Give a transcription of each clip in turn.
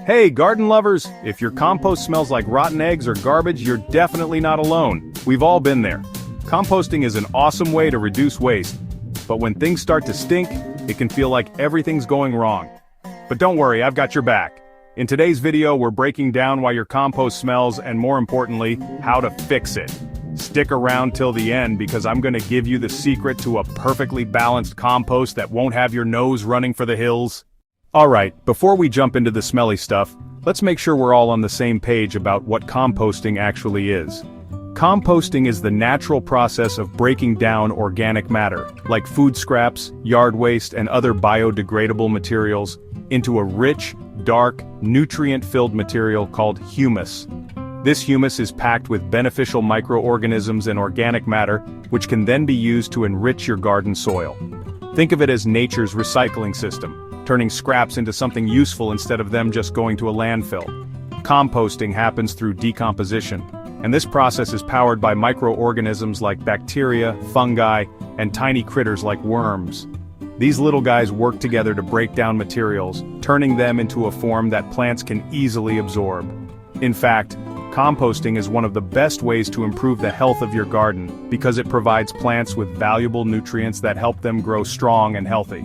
Hey, garden lovers! If your compost smells like rotten eggs or garbage, you're definitely not alone. We've all been there. Composting is an awesome way to reduce waste, but when things start to stink, it can feel like everything's going wrong. But don't worry, I've got your back. In today's video, we're breaking down why your compost smells and, more importantly, how to fix it. Stick around till the end because I'm gonna give you the secret to a perfectly balanced compost that won't have your nose running for the hills. Alright, before we jump into the smelly stuff, let's make sure we're all on the same page about what composting actually is. Composting is the natural process of breaking down organic matter, like food scraps, yard waste, and other biodegradable materials, into a rich, dark, nutrient-filled material called humus. This humus is packed with beneficial microorganisms and organic matter, which can then be used to enrich your garden soil. Think of it as nature's recycling system, turning scraps into something useful instead of them just going to a landfill. Composting happens through decomposition, and this process is powered by microorganisms like bacteria, fungi, and tiny critters like worms. These little guys work together to break down materials, turning them into a form that plants can easily absorb. In fact, composting is one of the best ways to improve the health of your garden because it provides plants with valuable nutrients that help them grow strong and healthy.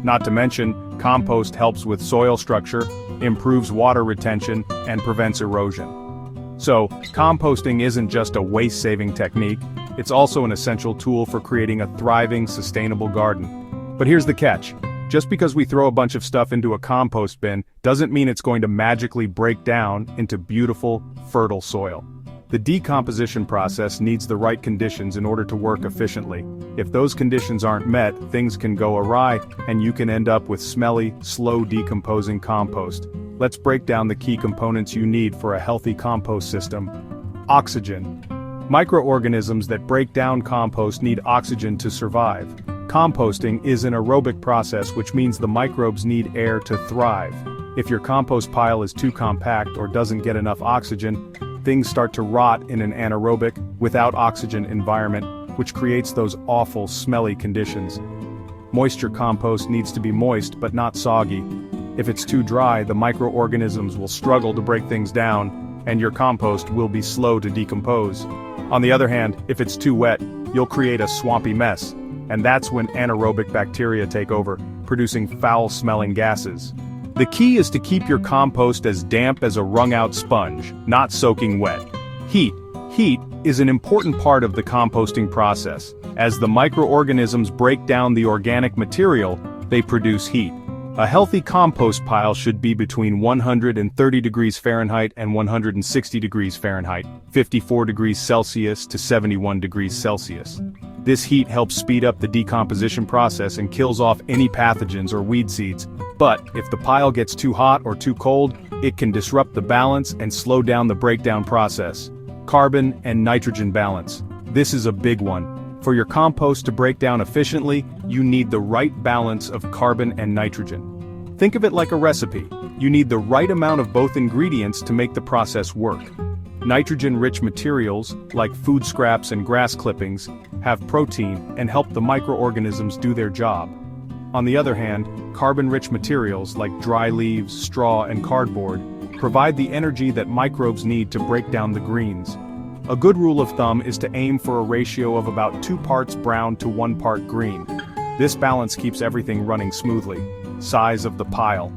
Not to mention, compost helps with soil structure, improves water retention, and prevents erosion. So, composting isn't just a waste-saving technique, it's also an essential tool for creating a thriving, sustainable garden. But here's the catch. Just because we throw a bunch of stuff into a compost bin doesn't mean it's going to magically break down into beautiful, fertile soil. The decomposition process needs the right conditions in order to work efficiently. If those conditions aren't met, things can go awry, and you can end up with smelly, slow decomposing compost. Let's break down the key components you need for a healthy compost system. Oxygen. Microorganisms that break down compost need oxygen to survive. Composting is an aerobic process, which means the microbes need air to thrive. If your compost pile is too compact or doesn't get enough oxygen, things start to rot in an anaerobic, without oxygen environment, which creates those awful, smelly conditions. Moisture compost needs to be moist but not soggy. If it's too dry, the microorganisms will struggle to break things down, and your compost will be slow to decompose. On the other hand, if it's too wet, you'll create a swampy mess, and that's when anaerobic bacteria take over, producing foul-smelling gases. The key is to keep your compost as damp as a wrung-out sponge, not soaking wet. Heat is an important part of the composting process. As the microorganisms break down the organic material, they produce heat. A healthy compost pile should be between 130 degrees Fahrenheit and 160 degrees Fahrenheit, 54 degrees Celsius to 71 degrees Celsius. This heat helps speed up the decomposition process and kills off any pathogens or weed seeds. But if the pile gets too hot or too cold, it can disrupt the balance and slow down the breakdown process. Carbon and nitrogen balance. This is a big one. For your compost to break down efficiently, you need the right balance of carbon and nitrogen. Think of it like a recipe. You need the right amount of both ingredients to make the process work. Nitrogen-rich materials, like food scraps and grass clippings, have protein and help the microorganisms do their job. On the other hand, carbon-rich materials like dry leaves, straw, and cardboard provide the energy that microbes need to break down the greens. A good rule of thumb is to aim for a ratio of about 2 parts brown to 1 part green. This balance keeps everything running smoothly. Size of the pile.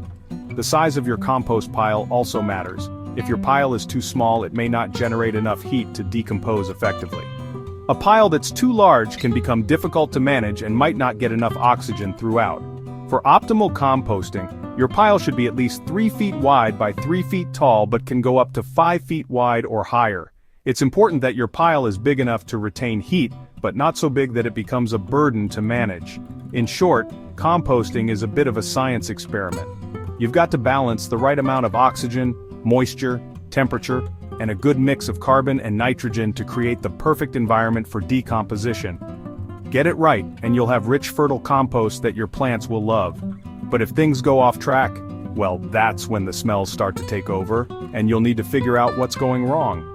The size of your compost pile also matters. If your pile is too small, it may not generate enough heat to decompose effectively. A pile that's too large can become difficult to manage and might not get enough oxygen throughout. For optimal composting, your pile should be at least 3 feet wide by 3 feet tall but can go up to 5 feet wide or higher. It's important that your pile is big enough to retain heat, but not so big that it becomes a burden to manage. In short, composting is a bit of a science experiment. You've got to balance the right amount of oxygen, moisture, temperature, and a good mix of carbon and nitrogen to create the perfect environment for decomposition. Get it right, and you'll have rich, fertile compost that your plants will love. But if things go off track, well, that's when the smells start to take over, and you'll need to figure out what's going wrong.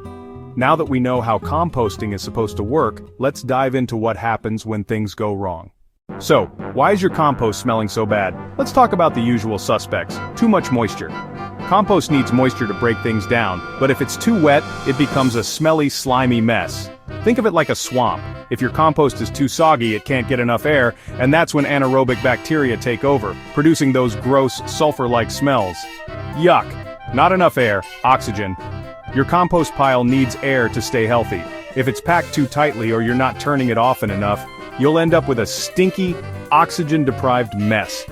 Now that we know how composting is supposed to work, let's dive into what happens when things go wrong. So, why is your compost smelling so bad? Let's talk about the usual suspects. Too much moisture. Compost needs moisture to break things down, but if it's too wet, it becomes a smelly, slimy mess. Think of it like a swamp. If your compost is too soggy, it can't get enough air, and that's when anaerobic bacteria take over, producing those gross, sulfur-like smells. Yuck! Not enough air, oxygen. Your compost pile needs air to stay healthy. If it's packed too tightly or you're not turning it often enough, you'll end up with a stinky, oxygen-deprived mess.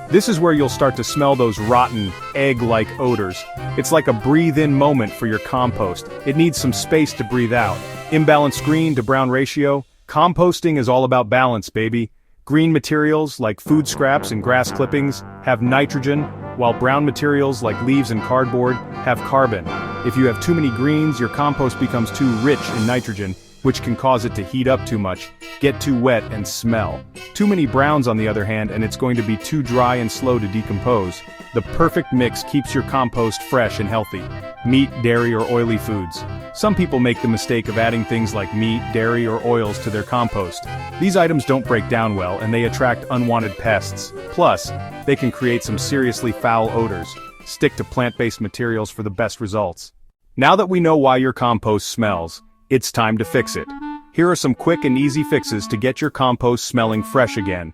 This is where you'll start to smell those rotten, egg-like odors. It's like a breathe-in moment for your compost. It needs some space to breathe out. Imbalanced green to brown ratio. Composting is all about balance, baby. Green materials, like food scraps and grass clippings, have nitrogen, while brown materials, like leaves and cardboard, have carbon. If you have too many greens, your compost becomes too rich in nitrogen, which can cause it to heat up too much, get too wet, and smell. Too many browns, on the other hand, and it's going to be too dry and slow to decompose. The perfect mix keeps your compost fresh and healthy. Meat, dairy, or oily foods. Some people make the mistake of adding things like meat, dairy, or oils to their compost. These items don't break down well, and they attract unwanted pests. Plus, they can create some seriously foul odors. Stick to plant-based materials for the best results. Now that we know why your compost smells, it's time to fix it. Here are some quick and easy fixes to get your compost smelling fresh again.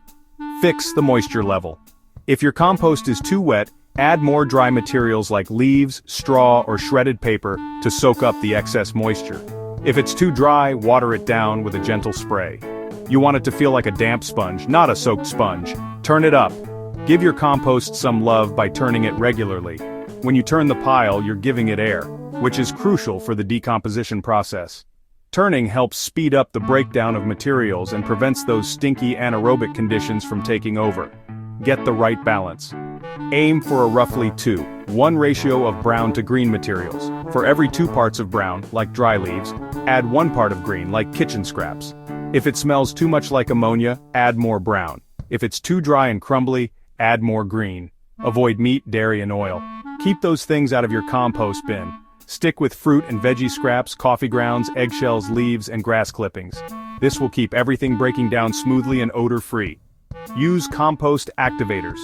Fix the moisture level. If your compost is too wet, add more dry materials like leaves, straw, or shredded paper to soak up the excess moisture. If it's too dry, water it down with a gentle spray. You want it to feel like a damp sponge, not a soaked sponge. Turn it up. Give your compost some love by turning it regularly. When you turn the pile, you're giving it air, which is crucial for the decomposition process. Turning helps speed up the breakdown of materials and prevents those stinky anaerobic conditions from taking over. Get the right balance. Aim for a roughly 2:1 ratio of brown to green materials. For every 2 parts of brown, like dry leaves, add 1 part of green, like kitchen scraps. If it smells too much like ammonia, add more brown. If it's too dry and crumbly, add more green. Avoid meat, dairy, and oil. Keep those things out of your compost bin. Stick with fruit and veggie scraps, coffee grounds, eggshells, leaves, and grass clippings. This will keep everything breaking down smoothly and odor-free. Use compost activators.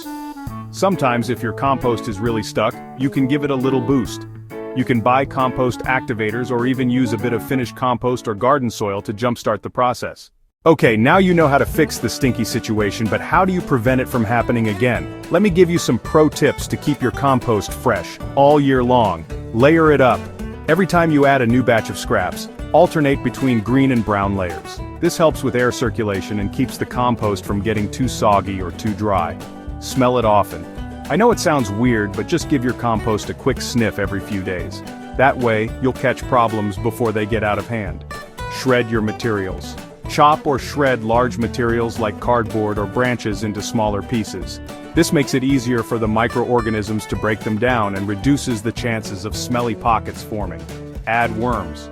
Sometimes if your compost is really stuck, you can give it a little boost. You can buy compost activators or even use a bit of finished compost or garden soil to jumpstart the process. Okay, now you know how to fix the stinky situation, but how do you prevent it from happening again? Let me give you some pro tips to keep your compost fresh, all year long. Layer it up. Every time you add a new batch of scraps, alternate between green and brown layers. This helps with air circulation and keeps the compost from getting too soggy or too dry. Smell it often. I know it sounds weird, but just give your compost a quick sniff every few days. That way, you'll catch problems before they get out of hand. Shred your materials. Chop or shred large materials like cardboard or branches into smaller pieces. This makes it easier for the microorganisms to break them down and reduces the chances of smelly pockets forming. Add worms.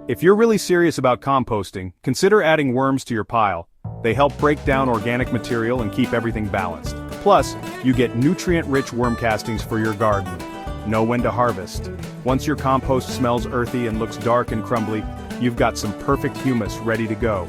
If you're really serious about composting, consider adding worms to your pile. They help break down organic material and keep everything balanced. Plus, you get nutrient-rich worm castings for your garden. Know when to harvest. Once your compost smells earthy and looks dark and crumbly, you've got some perfect humus ready to go.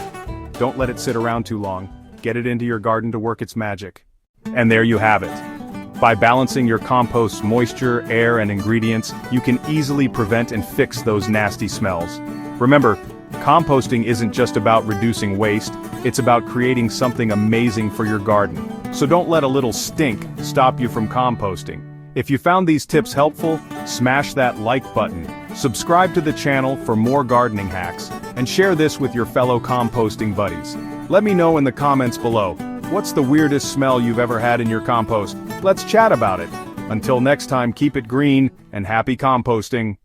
Don't let it sit around too long. Get it into your garden to work its magic. And there you have it. By balancing your compost's moisture, air, and ingredients, you can easily prevent and fix those nasty smells. Remember, composting isn't just about reducing waste, it's about creating something amazing for your garden. So don't let a little stink stop you from composting. If you found these tips helpful, smash that like button, subscribe to the channel for more gardening hacks, and share this with your fellow composting buddies. Let me know in the comments below, what's the weirdest smell you've ever had in your compost? Let's chat about it. Until next time, keep it green, and happy composting.